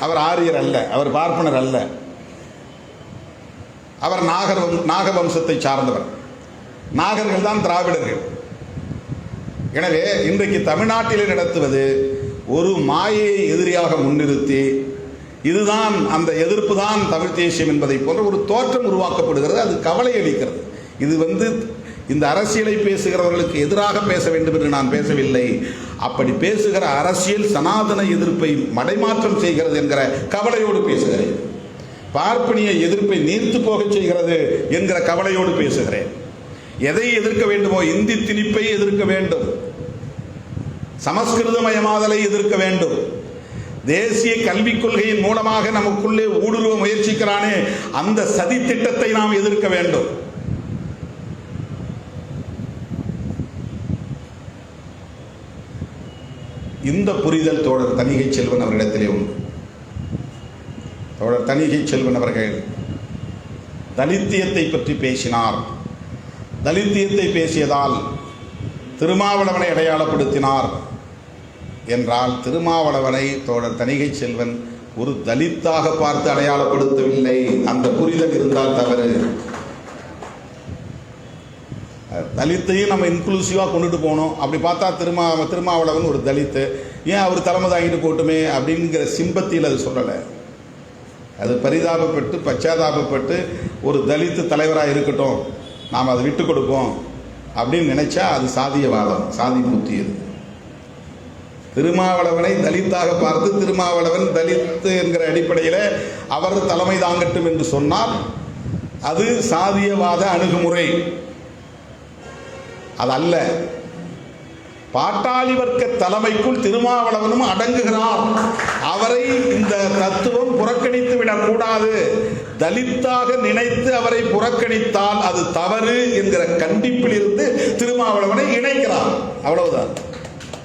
அவர் ஆரியர் அல்ல, அவர் பார்ப்பனர் அல்ல, அவர் நாக வம்சத்தை சார்ந்தவர். நாகர்கள் தான் திராவிடர்கள். எனவே இன்றைக்கு தமிழ்நாட்டில் நடத்துவது ஒரு மாயையை எதிரியாக முன்னிறுத்தி இதுதான் அந்த எதிர்ப்பு தான் தமிழ் தேசியம் என்பதை போன்ற ஒரு தோற்றம் உருவாக்கப்படுகிறது. அது கவலை அளிக்கிறது. இது இந்த அரசியலை பேசுகிறவர்களுக்கு எதிராக பேச வேண்டும் என்று நான் பேசவில்லை. அப்படி பேசுகிற அரசியல் சனாதன எதிர்ப்பை மடைமாற்றம் செய்கிறது என்கிற கவலையோடு பேசுகிறேன். பார்ப்பனிய எதிர்ப்பை நீர்த்து போக செய்கிறது என்கிற கவலையோடு பேசுகிறேன். எதை எதிர்க்க வேண்டுமோ, இந்தி திணிப்பை எதிர்க்க வேண்டும், சமஸ்கிருதமயமாதலை எதிர்க்க வேண்டும், தேசிய கல்விக் கொள்கையின் மூலமாக நமக்குள்ளே ஊடுருவ முயற்சிக்கிறானே அந்த சதி திட்டத்தை நாம் எதிர்க்க வேண்டும். இந்த புரிதல் தோழர் தணிகை செல்வன் அவரிடத்திலே உண்டு. தோழர் தணிகை செல்வன் அவர்கள் தலித்தியத்தை பற்றி பேசினார். தலித்தியத்தை பேசியதால் திருமாவளவனை அடையாளப்படுத்தினார் என்றால் திருமாவளவனை தோழர் தணிகை செல்வன் ஒரு தலித்தாக பார்த்து அடையாளப்படுத்தவில்லை. அந்த புரிதல் இருந்தால் தவறு. தலித்தையும் நம்ம இன்க்ளூசிவாக கொண்டுட்டு போகணும். அப்படி பார்த்தா திருமாவளவன் ஒரு தலித்து, ஏன் அவர் தலைமை தாங்கிட்டு போட்டுமே அப்படிங்கிற சிம்பத்தியில் அது சொல்லலை. அது பரிதாபப்பட்டு பச்சாதாபப்பட்டு ஒரு தலித்து தலைவராக இருக்கட்டும், நாம் அதை விட்டு கொடுப்போம் அப்படின்னு நினைச்சா அது சாதியவாதம், சாதி புத்தி. அது திருமாவளவனை தலித்தாக பார்த்து திருமாவளவன் தலித்து என்கிற அடிப்படையில் அவர் தலைமை தாங்கட்டும் என்று சொன்னால் அது சாதியவாத அணுகுமுறை. அதல்ல. பாட்டாளி வர்க்க தலைமைக்குள் திருமாவளவனும் அடங்குகிறார். அவரை இந்த தத்துவம் புறக்கணித்து விடக்கூடாது. தலித்தாக நினைத்து அவரை புறக்கணித்தால் அது தவறு என்கிற கண்டிப்பில் இருந்து திருமாவளவனை இணைக்கிறார். அவ்வளவுதான்.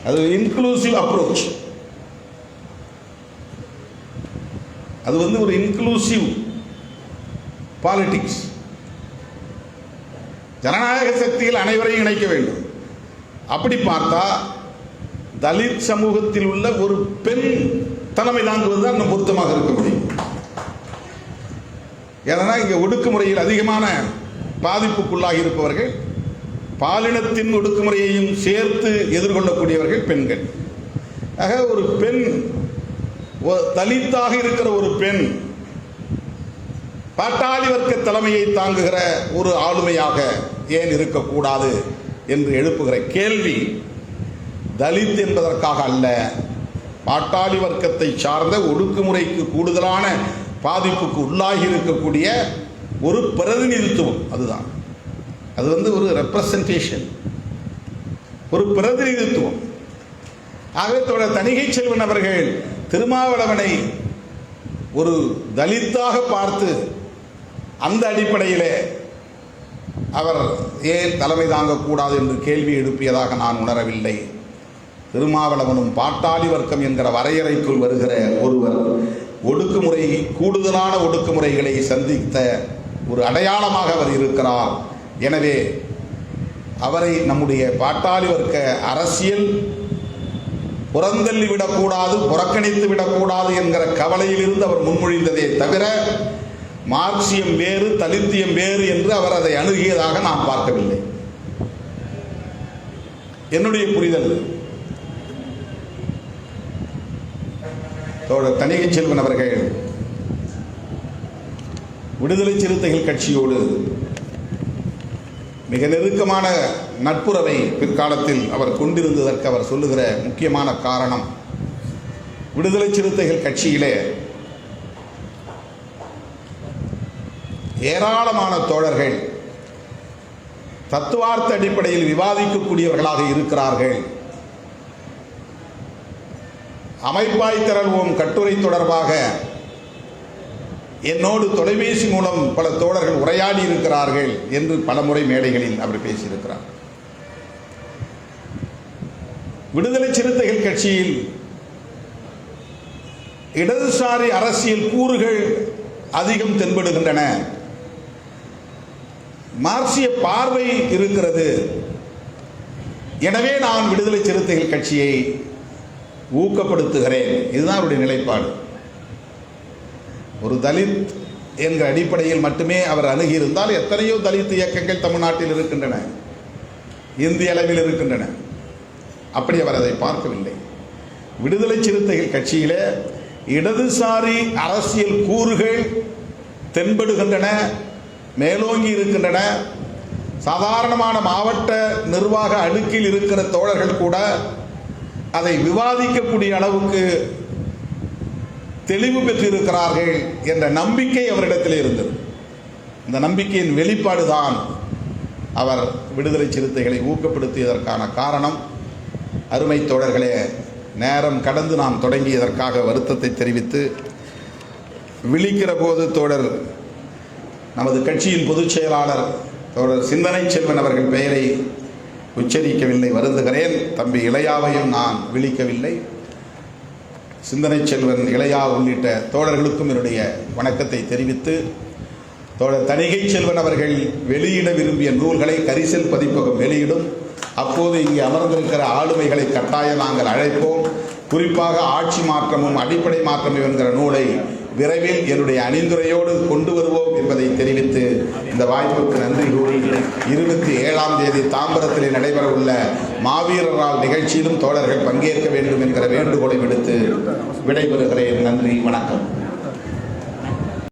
அது இன்க்ளூசிவ் அப்ரோச். அது ஒரு இன்க்ளூசிவ் பாலிடிக்ஸ். ஜனநாயக சக்தியில் அனைவரையும் இணைக்க வேண்டும். அப்படி பார்த்தா தலித் சமூகத்தில் உள்ள ஒரு பெண் தலைமை தாங்குவதுதான் இன்னும் பொருத்தமாக இருக்க முடியும். ஏன்னா இங்கே ஒடுக்குமுறையில் அதிகமான பாதிப்புக்குள்ளாகி இருப்பவர்கள், பாலினத்தின் ஒடுக்குமுறையையும் சேர்த்து எதிர்கொள்ளக்கூடியவர்கள் பெண்கள். ஆக ஒரு பெண், தலித்தாக இருக்கிற ஒரு பெண் பாட்டாளி வர்க்க தலைமையை தாங்குகிற ஒரு ஆளுமையாக ஏன் இருக்கக்கூடாது என்று எழுப்புகிற கேள்வி தலித் என்பதற்காக அல்ல, பாட்டாளி வர்க்கத்தை சார்ந்த ஒடுக்குமுறைக்கு கூடுதலான பாதிப்புக்கு உள்ளாகி இருக்கக்கூடிய ஒரு பிரதிநிதித்துவம். அதுதான் அது ஒரு ரெப்ரசன்டேஷன், ஒரு பிரதிநிதித்துவம். ஆகவே தோழர் தணிகை செல்வன் அவர்கள் திருமாவளவனை ஒரு தலித்தாக பார்த்து அந்த அடிப்படையிலே அவர் ஏன் தலைமை தாங்கக்கூடாது என்று கேள்வி எழுப்பியதாக நான் உணரவில்லை. திருமாவளவனும் பாட்டாளி வர்க்கம் என்கிற வரையறைக்குள் வருகிற ஒருவர், ஒடுக்குமுறை, கூடுதலான ஒடுக்குமுறைகளை சந்தித்த ஒரு அடையாளமாக அவர் இருக்கிறார். எனவே அவரை நம்முடைய பாட்டாளி வர்க்க அரசியல் புறந்தள்ளி விடக்கூடாது, புறக்கணித்து விடக்கூடாது என்கிற கவலையில் இருந்து அவர் முன்மொழிந்ததே தவிர மார்க்சியம் வேறு தலித்தியம் வேறு என்று அவர் அதை அணுகியதாக நான் பார்க்கவில்லை. என்னுடைய புரிதல் தோழர் தணிகை செல்வன் அவர்கள் விடுதலை சிறுத்தைகள் கட்சியோடு மிக நெருக்கமான நட்புறவை பிற்காலத்தில் அவர் கொண்டிருந்ததற்கு அவர் சொல்லுகிற முக்கியமான காரணம், விடுதலை சிறுத்தைகள் கட்சியிலே ஏராளமான தோழர்கள் தத்துவார்த்த அடிப்படையில் விவாதிக்கக்கூடியவர்களாக இருக்கிறார்கள். அமைப்பாய் திரள்வோம் கட்டுரை தொடர்பாக என்னோடு தொலைபேசி மூலம் பல தோழர்கள் உரையாடி இருக்கிறார்கள் என்று பலமுறை மேடைகளில் அவர் பேசியிருக்கிறார். விடுதலை சிறுத்தைகள் கட்சியில் இடதுசாரி அரசியல் கூறுகள் அதிகம் தென்படுகின்றன, மார்க்சிய பார்வை இருக்கிறது. எனவே நான் விடுதலை சிறுத்தைகள் கட்சியை ஊக்கப்படுத்துகிறேன். இதுதான் அவருடைய நிலைப்பாடு. ஒரு தலித் என்ற அடிப்படையில் மட்டுமே அவர் அணுகியிருந்தால் எத்தனையோ தலித் இயக்கங்கள் தமிழ்நாட்டில் இருக்கின்றன, இந்திய அளவில் இருக்கின்றன. அப்படி அவர் அதை பார்க்கவில்லை. விடுதலை சிறுத்தைகள் கட்சியிலே இடதுசாரி அரசியல் கூறுகள் தென்படுகின்றன, மேலோங்கி இருக்கின்றன. சாதாரணமான மாவட்ட நிர்வாக அடுக்கில் இருக்கிற தோழர்கள் கூட அதை விவாதிக்கக்கூடிய அளவுக்கு தெளிவு பெற்றிருக்கிறார்கள் என்ற நம்பிக்கை அவரிடத்தில் இருந்தது. இந்த நம்பிக்கையின் வெளிப்பாடுதான் அவர் விடுதலை சிறுத்தைகளை ஊக்கப்படுத்தியதற்கான காரணம். அருமை தோழர்களே, நேரம் கடந்து நாம் தொடங்கியதற்காக வருத்தத்தை தெரிவித்து, விழிக்கிற போது தோழர் நமது கட்சியின் பொதுச் செயலாளர் தோழர் சிந்தனை செல்வன் அவர்கள் பெயரை உச்சரிக்கவில்லை, வருந்துகிறேன். தம்பி இளையாவையும் நான் விழிக்கவில்லை. சிந்தனை செல்வன், இளையா உள்ளிட்ட தோழர்களுக்கும் என்னுடைய வணக்கத்தை தெரிவித்து, தோழர் தணிகை செல்வன் அவர்கள் வெளியிட விரும்பிய நூல்களை கரிசல் பதிப்பகம் வெளியிடும். அப்போது இங்கே அமர்ந்திருக்கிற ஆளுமைகளை கட்டாயம் நாங்கள் அழைப்போம். குறிப்பாக ஆட்சி மாற்றமும் அடிப்படை மாற்றமும் என்கிற நூலை விரைவில் என்னுடைய அணிந்துரையோடு கொண்டு வருவோம் என்பதை தெரிவித்து இந்த வாய்ப்புக்கு நன்றி கூறி 27ஆம் தேதி தாம்பரத்தில் நடைபெறவுள்ள மாவீரரால் நிகழ்ச்சியிலும் தோழர்கள் பங்கேற்க வேண்டும் என்கிற வேண்டுகோளை விடுத்து விடைபெறுகிறேன். நன்றி, வணக்கம்.